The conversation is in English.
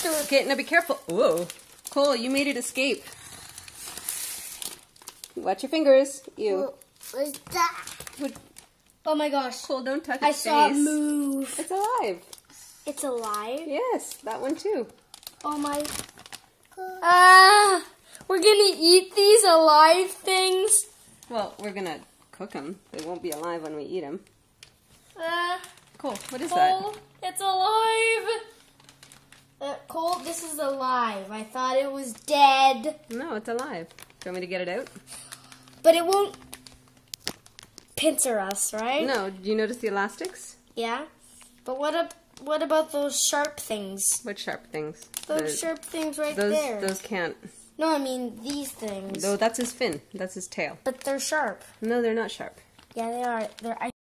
faster. Okay, now be careful. Whoa. Cole, you made it escape. Watch your fingers. Ew. What is that? Oh my gosh. Cole, don't touch I its saw it face. move. It's alive. It's alive? Yes, that one too. Oh my. Ah! We're gonna eat these alive things? Well, we're gonna cook them. They won't be alive when we eat them. Uh, Cole, what is that? Cole, it's alive! Cole, this is alive. I thought it was dead. No, it's alive. Do you want me to get it out? But it won't pincer us, right? No, do you notice the elastics? Yeah? But what about those sharp things? What sharp things? Those sharp things right those, there. Those can't. No, I mean these things. No, that's his fin. That's his tail. But they're sharp. No, they're not sharp. Yeah, they are. I